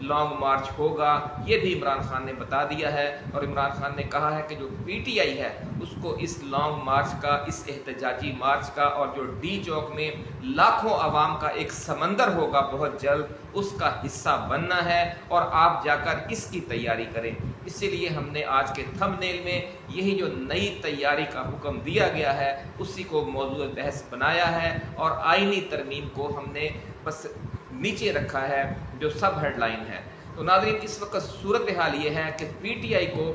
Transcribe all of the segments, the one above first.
Long march ہوگا، یہ بھی عمران خان نے بتا دیا ہے۔ اور عمران خان نے کہا ہے کہ جو پی ٹی آئی ہے اس کو اس لانگ مارچ کا، اس احتجاجی مارچ کا، اور جو ڈی چوک میں لاکھوں عوام کا ایک سمندر ہوگا بہت جلد، اس کا حصہ بننا ہے اور آپ جا کر اس کی تیاری کریں۔ اسی لیے ہم نے آج کے تھمبنیل میں یہی جو نئی تیاری کا حکم دیا گیا ہے اسی کو موضوع بحث بنایا ہے، اور آئینی ترمیم کو ہم نے بس نیچے رکھا ہے جو سب ہیڈ لائن ہے۔ تو ناظرین، اس وقت صورتحال یہ ہے کہ پی ٹی آئی کو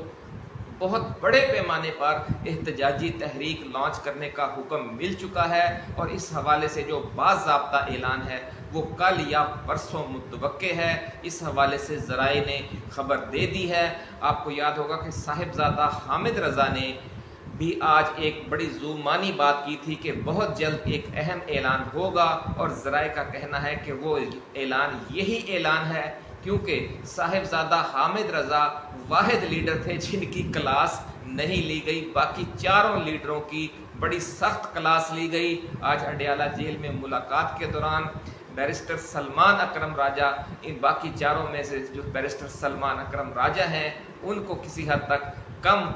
بہت بڑے پیمانے پر احتجاجی تحریک لانچ کرنے کا حکم مل چکا ہے، اور اس حوالے سے جو باضابطہ اعلان ہے وہ کل یا پرسوں متوقع ہے۔ اس حوالے سے ذرائع نے خبر دے دی ہے۔ آپ کو یاد ہوگا کہ صاحبزادہ حامد رضا نے بھی آج ایک بڑی زومانی بات کی تھی کہ بہت جلد ایک اہم اعلان ہوگا، اور ذرائع کا کہنا ہے کہ وہ اعلان یہی اعلان ہے، کیونکہ صاحبزادہ حامد رضا واحد لیڈر تھے جن کی کلاس نہیں لی گئی، باقی چاروں لیڈروں کی بڑی سخت کلاس لی گئی۔ آج اڈیالہ جیل میں ملاقات کے دوران بیرسٹر سلمان اکرم راجہ، ان باقی چاروں میں سے جو بیرسٹر سلمان اکرم راجہ ہیں ان کو کسی حد تک کم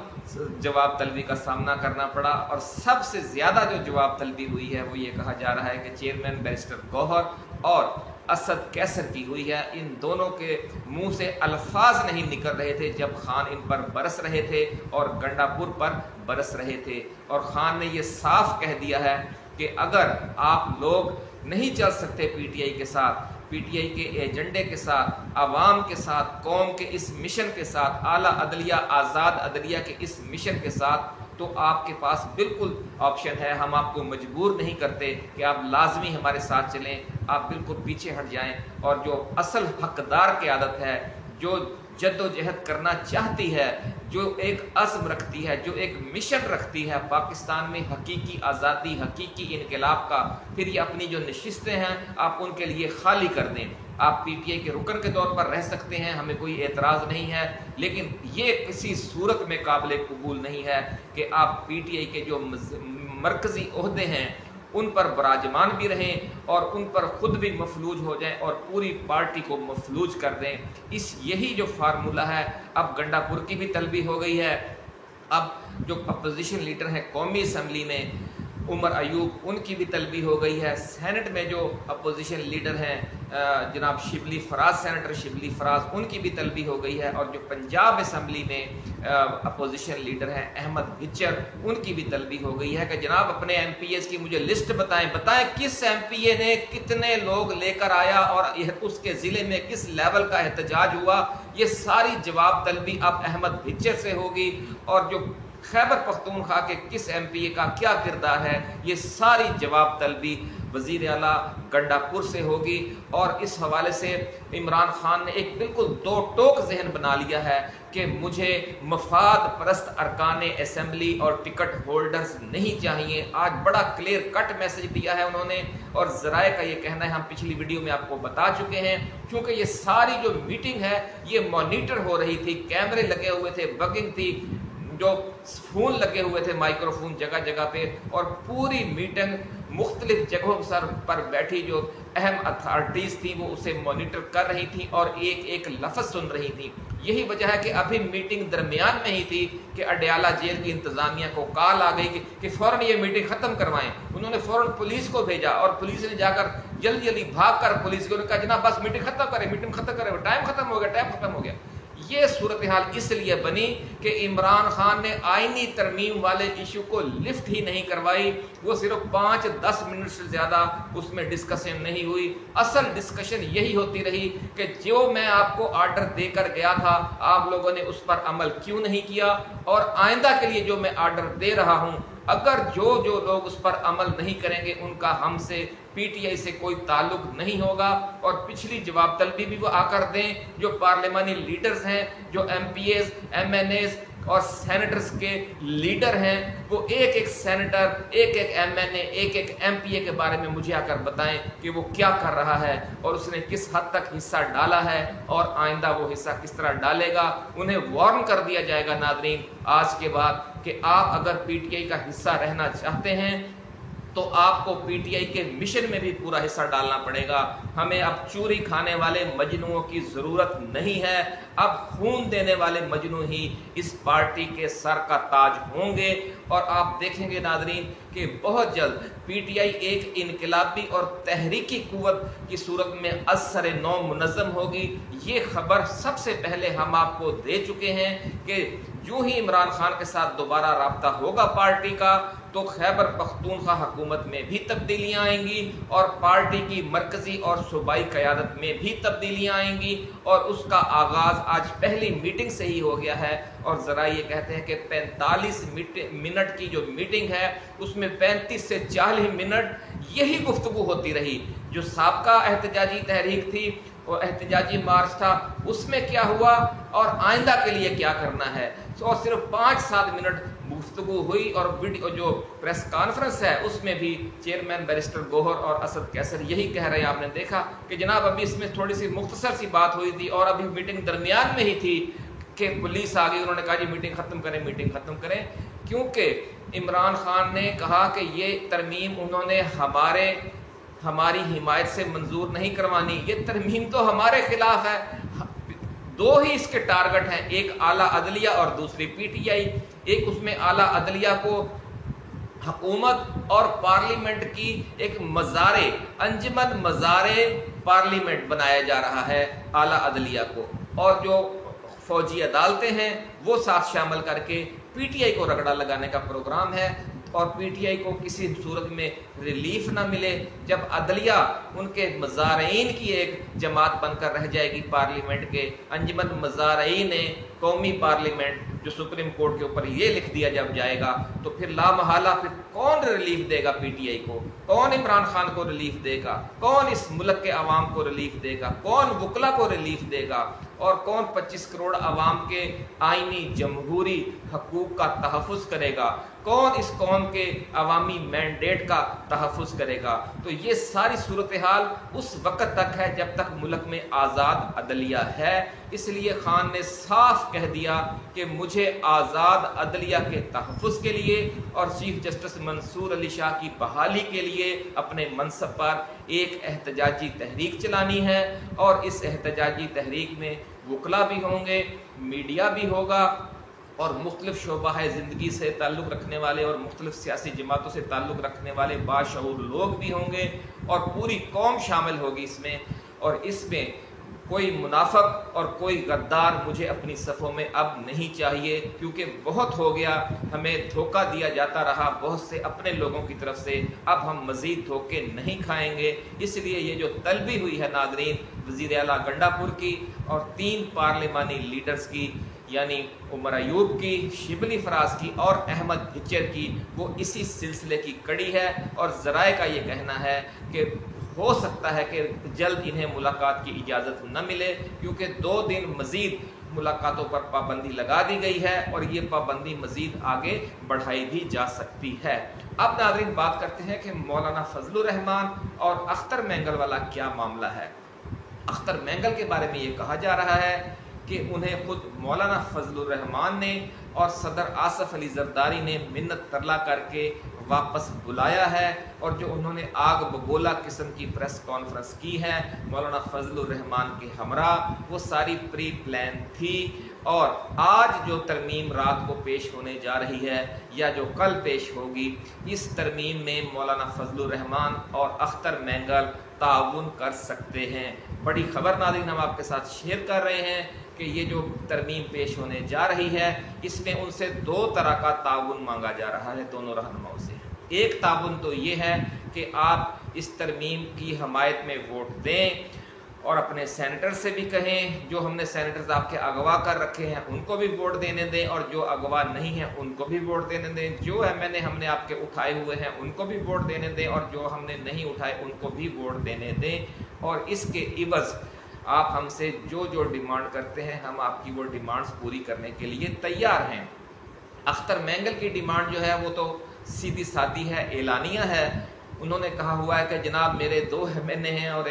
جواب طلبی کا سامنا کرنا پڑا، اور سب سے زیادہ جو جواب طلبی ہوئی ہے وہ یہ کہا جا رہا ہے کہ چیئرمین بیرسٹر گوہر اور اسد کیسر کی ہوئی ہے۔ ان دونوں کے منہ سے الفاظ نہیں نکل رہے تھے جب خان ان پر برس رہے تھے اور گنڈا پور پر برس رہے تھے، اور خان نے یہ صاف کہہ دیا ہے کہ اگر آپ لوگ نہیں چل سکتے پی ٹی آئی کے ساتھ، پی ٹی آئی کے ایجنڈے کے ساتھ، عوام کے ساتھ، قوم کے اس مشن کے ساتھ، اعلیٰ عدلیہ آزاد عدلیہ کے اس مشن کے ساتھ، تو آپ کے پاس بالکل آپشن ہے، ہم آپ کو مجبور نہیں کرتے کہ آپ لازمی ہمارے ساتھ چلیں، آپ بالکل پیچھے ہٹ جائیں، اور جو اصل حقدار قیادت ہے، جو جد و جہد کرنا چاہتی ہے، جو ایک عزم رکھتی ہے، جو ایک مشن رکھتی ہے پاکستان میں حقیقی آزادی، حقیقی انقلاب کا، پھر یہ اپنی جو نشستیں ہیں آپ ان کے لیے خالی کر دیں۔ آپ پی ٹی آئی کے رکن کے طور پر رہ سکتے ہیں، ہمیں کوئی اعتراض نہیں ہے، لیکن یہ کسی صورت میں قابل قبول نہیں ہے کہ آپ پی ٹی آئی کے جو مرکزی عہدے ہیں ان پر براجمان بھی رہیں اور ان پر خود بھی مفلوج ہو جائیں اور پوری پارٹی کو مفلوج کر دیں۔ یہی جو فارمولہ ہے، اب گنڈا پور کی بھی طلبی ہو گئی ہے، اب جو اپوزیشن لیڈر ہیں قومی اسمبلی میں عمر ایوب، ان کی بھی طلبی ہو گئی ہے، سینٹ میں جو اپوزیشن لیڈر ہیں جناب شبلی فراز، سینیٹر شبلی فراز، ان کی بھی طلبی ہو گئی ہے، اور جو پنجاب اسمبلی میں اپوزیشن لیڈر ہیں احمد بچر، ان کی بھی طلبی ہو گئی ہے کہ جناب اپنے ایم پی ایز کی مجھے لسٹ بتائیں کس ایم پی اے نے کتنے لوگ لے کر آیا اور اس کے ضلع میں کس لیول کا احتجاج ہوا۔ یہ ساری جواب طلبی اب احمد بچر سے ہوگی، اور جو خیبر پختونخوا کے کس ایم پی اے کا کیا کردار ہے، یہ ساری جواب طلبی وزیر اعلیٰ گنڈا پور سے ہوگی۔ اور اس حوالے سے عمران خان نے ایک بالکل دو ٹوک ذہن بنا لیا ہے کہ مجھے مفاد پرست ارکان اسمبلی اور ٹکٹ ہولڈرز نہیں چاہیے۔ آج بڑا کلیئر کٹ میسج دیا ہے انہوں نے، اور ذرائع کا یہ کہنا ہے، ہم پچھلی ویڈیو میں آپ کو بتا چکے ہیں، کیونکہ یہ ساری جو میٹنگ ہے یہ مانیٹر ہو رہی تھی، کیمرے لگے ہوئے تھے، بگنگ تھی، جو فون لگے ہوئے تھے، مائکرو فون جگہ جگہ پہ، اور پوری میٹنگ مختلف جگہوں پر بیٹھی جو اہم اتھارٹیز تھیں وہ اسے مانیٹر کر رہی تھیں اور ایک ایک لفظ سن رہی تھیں۔ یہی وجہ ہے کہ ابھی میٹنگ درمیان میں ہی تھی کہ اڈیالہ جیل کی انتظامیہ کو کال آ گئی کہ فوراً یہ میٹنگ ختم کروائیں۔ انہوں نے فوراً پولیس کو بھیجا، اور پولیس نے جا کر جلدی جلدی بھاگ کر پولیس کو کہا جناب بس میٹنگ ختم کریں، میٹنگ ختم کریں، ٹائم ختم ہو گیا۔ یہ صورتحال اس لیے بنی کہ عمران خان نے آئینی ترمیم والے ایشو کو لفٹ ہی نہیں کروائی، وہ صرف 5-10 منٹ سے زیادہ اس میں ڈسکشن نہیں ہوئی۔ اصل ڈسکشن یہی ہوتی رہی کہ جو میں آپ کو آرڈر دے کر گیا تھا آپ لوگوں نے اس پر عمل کیوں نہیں کیا، اور آئندہ کے لیے جو میں آرڈر دے رہا ہوں اگر جو لوگ اس پر عمل نہیں کریں گے ان کا ہم سے پی ٹی آئی سے کوئی تعلق نہیں ہوگا۔ اور پچھلی جواب طلبی بھی وہ آ کر دیں، جو پارلیمانی لیڈرز ہیں، جو MPAs, MNAs اور سینیٹرز کے لیڈر ہیں، وہ ایک ایک سینیٹر، ایک ایک ایم این اے، ایک ایک ایم پی اے کے بارے میں مجھے آ کر بتائیں کہ وہ کیا کر رہا ہے اور اس نے کس حد تک حصہ ڈالا ہے اور آئندہ وہ حصہ کس طرح ڈالے گا۔ انہیں وارن کر دیا جائے گا ناظرین آج کے بعد کہ آپ اگر پی ٹی آئی کا حصہ رہنا چاہتے ہیں تو آپ کو پی ٹی آئی کے مشن میں بھی پورا حصہ ڈالنا پڑے گا. ہمیں اب چوری کھانے والے مجنوؤں کی ضرورت نہیں ہے. اب خون دینے والے مجنو ہی اس پارٹی کے سر کا تاج ہوں گے. اور آپ دیکھیں گے ناظرین کہ بہت جلد پی ٹی آئی ایک انقلابی اور تحریکی قوت کی صورت میں از سر نو منظم ہوگی. یہ خبر سب سے پہلے ہم آپ کو دے چکے ہیں کہ جو ہی عمران خان کے ساتھ دوبارہ رابطہ ہوگا پارٹی کا تو خیبر پختونخوا حکومت میں بھی تبدیلیاں آئیں گی اور پارٹی کی مرکزی اور صوبائی قیادت میں بھی تبدیلیاں آئیں گی. اور اس کا آغاز آج پہلی میٹنگ سے ہی ہو گیا ہے. اور ذرا یہ کہتے ہیں کہ 45 منٹ کی جو میٹنگ ہے اس میں 35 سے 40 منٹ یہی گفتگو ہوتی رہی. جو سابقہ احتجاجی تحریک تھی اور احتجاجی مارچ تھا اس میں کیا ہوا اور آئندہ کے لیے کیا کرنا ہے, اور صرف 5-7 منٹ گفتگو ہوئی. اور ویڈیو جو پریس کانفرنس ہے اس میں بھی چیئرمین بیرسٹر گوہر اور اسد کیسر یہی کہہ رہے ہیں. آپ نے دیکھا کہ جناب ابھی اس میں تھوڑی سی مختصر سی بات ہوئی تھی اور ابھی میٹنگ درمیان میں ہی تھی کہ پولیس آ گئی, انہوں نے کہا جی میٹنگ ختم کریں کیونکہ عمران خان نے کہا کہ یہ ترمیم انہوں نے ہماری حمایت سے منظور نہیں کروانی. یہ ترمیم تو ہمارے خلاف ہے. دو ہی اس کے ٹارگٹ ہیں, ایک اعلیٰ عدلیہ اور دوسری پی ٹی آئی. ایک اس میں اعلیٰ عدلیہ کو حکومت اور پارلیمنٹ کی ایک انجمن مزار پارلیمنٹ بنایا جا رہا ہے اعلیٰ عدلیہ کو, اور جو فوجی عدالتیں ہیں وہ ساتھ شامل کر کے پی ٹی آئی کو رگڑا لگانے کا پروگرام ہے. اور پی ٹی آئی کو کسی صورت میں ریلیف نہ ملے جب عدلیہ ان کے مزارعین کی ایک جماعت بن کر رہ جائے گی پارلیمنٹ کے. انجمن مزارعین قومی پارلیمنٹ جو سپریم کورٹ کے اوپر یہ لکھ دیا جب جائے گا تو پھر لامحالہ پھر کون relief they God P T I کو, کون عمران خان کو ریلیف دے گا, کون اس ملک کے عوام کو ریلیف دے گا, کون وکلا کو ریلیف دے گا, اور کون 25 کروڑ عوام کے آئینی جمہوری حقوق کا تحفظ کرے گا, کون اس قوم کے عوامی مینڈیٹ کا تحفظ کرے گا. تو یہ ساری صورتحال اس وقت تک ہے جب تک ملک میں آزاد عدلیہ ہے. اس لیے خان نے صاف کہہ دیا کہ مجھے آزاد عدلیہ کے تحفظ کے لیے اور چیف جسٹس منصور علی شاہ کی بحالی کے لیے اپنے منصب پر ایک احتجاجی تحریک چلانی ہے. اور اس احتجاجی تحریک میں وکلا بھی ہوں گے, میڈیا بھی ہوگا, اور مختلف شعبہ زندگی سے تعلق رکھنے والے اور مختلف سیاسی جماعتوں سے تعلق رکھنے والے باشعور لوگ بھی ہوں گے, اور پوری قوم شامل ہوگی اس میں. اور اس میں کوئی منافق اور کوئی غدار مجھے اپنی صفوں میں اب نہیں چاہیے, کیونکہ بہت ہو گیا, ہمیں دھوکہ دیا جاتا رہا بہت سے اپنے لوگوں کی طرف سے. اب ہم مزید دھوکے نہیں کھائیں گے. اس لیے یہ جو طلبی ہوئی ہے ناظرین وزیر اعلیٰ گنڈا پور کی اور 3 پارلیمانی لیڈرز کی, یعنی عمر ایوب کی, شبلی فراز کی اور احمد بھچر کی, وہ اسی سلسلے کی کڑی ہے. اور ذرائع کا یہ کہنا ہے کہ ہو سکتا ہے کہ جلد انہیں ملاقات کی اجازت نہ ملے, کیونکہ 2 دن مزید ملاقاتوں پر پابندی لگا دی گئی ہے اور یہ پابندی مزید آگے بڑھائی بھی جا سکتی ہے. اب ناظرین بات کرتے ہیں کہ مولانا فضل الرحمان اور اختر مینگل والا کیا معاملہ ہے. اختر مینگل کے بارے میں یہ کہا جا رہا ہے کہ انہیں خود مولانا فضل الرحمان نے اور صدر آصف علی زرداری نے منت ترلا کر کے واپس بلایا ہے, اور جو انہوں نے آگ بگولا قسم کی پریس کانفرنس کی ہے مولانا فضل الرحمان کے ہمراہ, وہ ساری پری پلان تھی. اور آج جو ترمیم رات کو پیش ہونے جا رہی ہے یا جو کل پیش ہوگی, اس ترمیم میں مولانا فضل الرحمان اور اختر مینگل تعاون کر سکتے ہیں. بڑی خبر ناظرین ہم آپ کے ساتھ شیئر کر رہے ہیں کہ یہ جو ترمیم پیش ہونے جا رہی ہے اس میں ان سے 2 طرح کا تعاون مانگا جا رہا ہے دونوں رہنماؤں سے. ایک تعاون تو یہ ہے کہ آپ اس ترمیم کی حمایت میں ووٹ دیں اور اپنے سینیٹر سے بھی کہیں, جو ہم نے سینیٹرز آپ کے اغوا کر رکھے ہیں ان کو بھی ووٹ دینے دیں, اور جو اغوا نہیں ہیں ان کو بھی ووٹ دینے دیں, جو MNA ہم نے آپ کے اٹھائے ہوئے ہیں ان کو بھی ووٹ دینے دیں, اور جو ہم نے نہیں اٹھائے ان کو بھی ووٹ دینے دیں. اور اس کے عوض آپ ہم سے جو ڈیمانڈ کرتے ہیں ہم آپ کی وہ ڈیمانڈز پوری کرنے کے لیے تیار ہیں. اختر مینگل کی ڈیمانڈ جو ہے وہ تو سیدھی سادی ہے, اعلانیہ ہے. انہوں نے کہا ہوا ہے کہ جناب میرے 2 MNA ہیں اور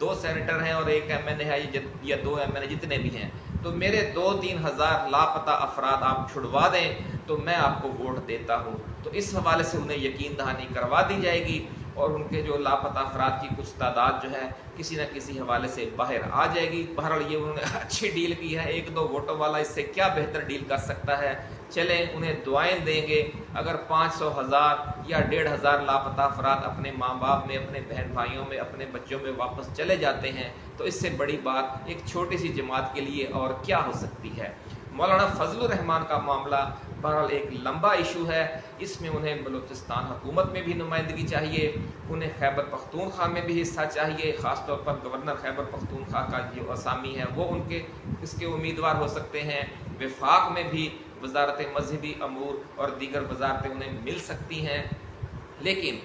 2 سینیٹر ہیں اور 1 MNA ہے یا 2 MNA جتنے بھی ہیں, تو میرے 2-3 ہزار لاپتہ افراد آپ چھڑوا دیں تو میں آپ کو ووٹ دیتا ہوں. تو اس حوالے سے انہیں یقین دہانی کروا دی جائے گی اور ان کے جو لاپتہ افراد کی کچھ تعداد جو ہے کسی نہ کسی حوالے سے باہر آ جائے گی۔ بہرحال یہ انہوں نے اچھی ڈیل کی ہے، 1-2 ووٹوں والا اس سے کیا بہتر ڈیل کر سکتا ہے۔ چلیں انہیں دعائیں دیں گے، اگر 500 ہزار یا 1,500 لاپتہ افراد اپنے ماں باپ میں، اپنے بہن بھائیوں میں، اپنے بچوں میں واپس چلے جاتے ہیں تو اس سے بڑی بات ایک چھوٹی سی جماعت کے لیے اور کیا ہو سکتی ہے۔ مولانا فضل الرحمان کا معاملہ بہرحال ایک لمبا ایشو ہے، اس میں انہیں بلوچستان حکومت میں بھی نمائندگی چاہیے، انہیں خیبر پختونخوا میں بھی حصہ چاہیے، خاص طور پر گورنر خیبر پختونخوا کا جو اسامی ہے وہ ان کے اس کے امیدوار ہو سکتے ہیں۔ وفاق میں بھی وزارت مذہبی امور اور دیگر وزارتیں انہیں مل سکتی ہیں، لیکن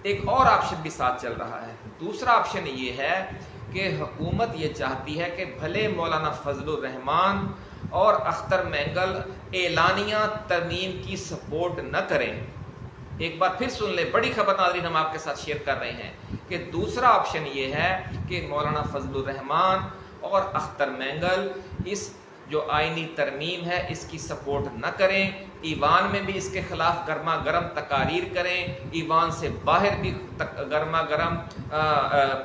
ایک اور آپشن بھی ساتھ چل رہا ہے۔ دوسرا آپشن یہ ہے کہ حکومت یہ چاہتی ہے کہ بھلے مولانا فضل الرحمان اور اختر مینگل اعلانیہ ترمیم کی سپورٹ نہ کریں۔ ایک بار پھر سن لیں، بڑی خبر ناظرین ہم آپ کے ساتھ شیئر کر رہے ہیں کہ دوسرا آپشن یہ ہے کہ مولانا فضل الرحمان اور اختر مینگل اس جو آئینی ترمیم ہے اس کی سپورٹ نہ کریں، ایوان میں بھی اس کے خلاف گرما گرم تقاریر کریں، ایوان سے باہر بھی گرما گرم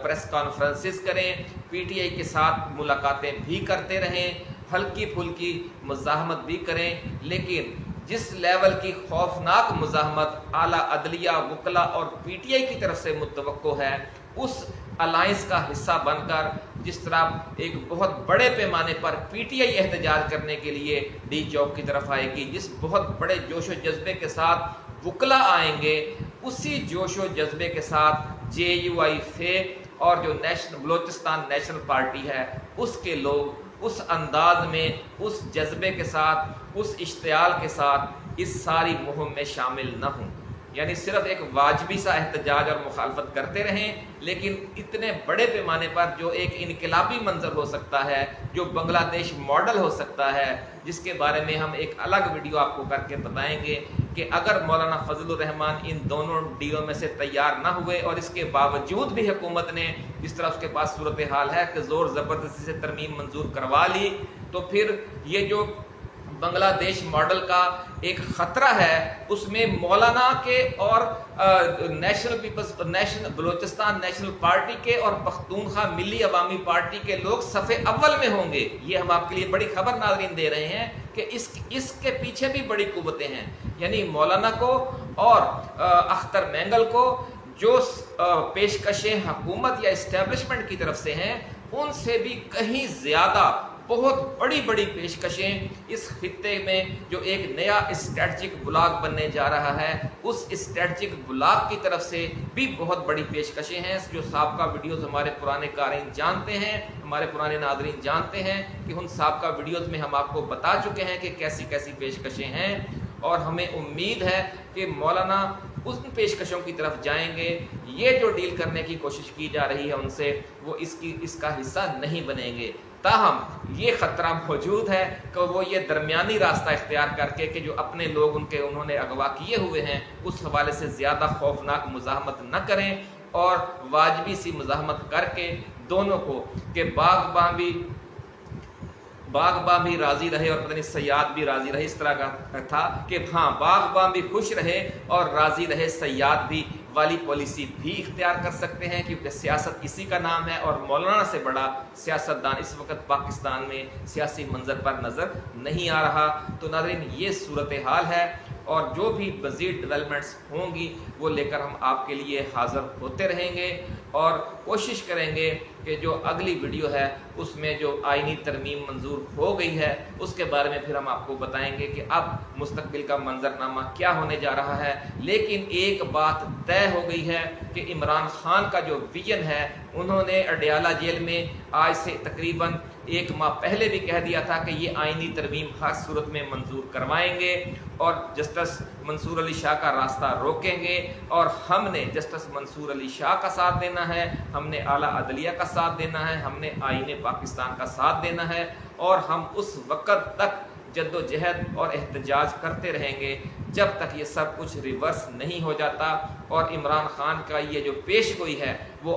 پریس کانفرنسز کریں، پی ٹی آئی کے ساتھ ملاقاتیں بھی کرتے رہیں، ہلکی پھلکی مزاحمت بھی کریں، لیکن جس لیول کی خوفناک مزاحمت اعلیٰ عدلیہ، وکلا اور پی ٹی آئی کی طرف سے متوقع ہے، اس الائنس کا حصہ بن کر جس طرح ایک بہت بڑے پیمانے پر پی ٹی آئی احتجاج کرنے کے لیے ڈی چوک کی طرف آئے گی، جس بہت بڑے جوش و جذبے کے ساتھ وکلا آئیں گے، اسی جوش و جذبے کے ساتھ جے یو آئی فے اور جو بلوچستان نیشنل پارٹی ہے اس کے لوگ اس انداز میں، اس جذبے کے ساتھ، اس اشتعال کے ساتھ اس ساری مہم میں شامل نہ ہوں۔ یعنی صرف ایک واجبی سا احتجاج اور مخالفت کرتے رہیں، لیکن اتنے بڑے پیمانے پر جو ایک انقلابی منظر ہو سکتا ہے، جو بنگلہ دیش ماڈل ہو سکتا ہے، جس کے بارے میں ہم ایک الگ ویڈیو آپ کو کر کے بتائیں گے کہ اگر مولانا فضل الرحمان ان دونوں ڈیلوں میں سے تیار نہ ہوئے اور اس کے باوجود بھی حکومت نے جس طرح اس کے پاس صورتحال ہے کہ زور زبردستی سے ترمیم منظور کروا لی، تو پھر یہ جو بنگلہ دیش ماڈل کا ایک خطرہ ہے اس میں مولانا کے اور بلوچستان نیشنل پارٹی کے اور پختونخوا ملی عوامی پارٹی کے لوگ صف اول میں ہوں گے۔ یہ ہم آپ کے لیے بڑی خبر ناظرین دے رہے ہیں کہ اس کے پیچھے بھی بڑی قوتیں ہیں، یعنی مولانا کو اور اختر مینگل کو جو پیشکشیں حکومت یا اسٹیبلشمنٹ کی طرف سے ہیں ان سے بھی کہیں زیادہ بہت بڑی بڑی پیشکشیں اس خطے میں جو ایک نیا اسٹریٹجک بلاک بننے جا رہا ہے، اس اسٹریٹجک بلاک کی طرف سے بھی بہت بڑی پیشکشیں ہیں۔ جو سابقہ ویڈیوز ہمارے پرانے قارئین جانتے ہیں، ہمارے پرانے ناظرین جانتے ہیں کہ ان سابقہ ویڈیوز میں ہم آپ کو بتا چکے ہیں کہ کیسی کیسی پیشکشیں ہیں، اور ہمیں امید ہے کہ مولانا ان پیشکشوں کی طرف جائیں گے۔ یہ جو ڈیل کرنے کی کوشش کی جا رہی ہے ان سے، وہ اس کا حصہ نہیں بنیں گے۔ تاہم یہ خطرہ موجود ہے کہ وہ یہ درمیانی راستہ اختیار کر کے کہ جو اپنے لوگ انہوں نے اغوا کیے ہوئے ہیں اس حوالے سے زیادہ خوفناک مزاحمت نہ کریں، اور واجبی سی مزاحمت کر کے دونوں کو کہ باغباں بھی راضی رہے اور پتہ نہیں سیاد بھی راضی رہے، اس طرح کا تھا کہ ہاں باغباں بھی خوش رہے اور راضی رہے سیاد بھی، والی پالیسی بھی اختیار کر سکتے ہیں، کیونکہ سیاست اسی کا نام ہے، اور مولانا سے بڑا سیاستدان اس وقت پاکستان میں سیاسی منظر پر نظر نہیں آ رہا۔ تو ناظرین یہ صورتحال ہے، اور جو بھی مزید ڈیولپمنٹس ہوں گی وہ لے کر ہم آپ کے لیے حاضر ہوتے رہیں گے، اور کوشش کریں گے کہ جو اگلی ویڈیو ہے اس میں جو آئینی ترمیم منظور ہو گئی ہے اس کے بارے میں پھر ہم آپ کو بتائیں گے کہ اب مستقبل کا منظرنامہ کیا ہونے جا رہا ہے۔ لیکن ایک بات طے ہو گئی ہے کہ عمران خان کا جو ویژن ہے، انہوں نے اڈیالہ جیل میں آج سے تقریباً 1 ماہ پہلے بھی کہہ دیا تھا کہ یہ آئینی ترمیم ہر صورت میں منظور کروائیں گے، اور جسٹس منصور علی شاہ کا راستہ روکیں گے، اور ہم نے جسٹس منصور علی شاہ کا ساتھ دینا ہے، ہم نے اعلیٰ عدلیہ کا ساتھ دینا ہے، ہم نے آئین پاکستان کا ساتھ دینا ہے، اور ہم اس وقت تک جد و جہد اور احتجاج کرتے رہیں گے جب تک یہ سب کچھ ریورس نہیں ہو جاتا۔ اور عمران خان کا یہ جو پیش گوئی ہے وہ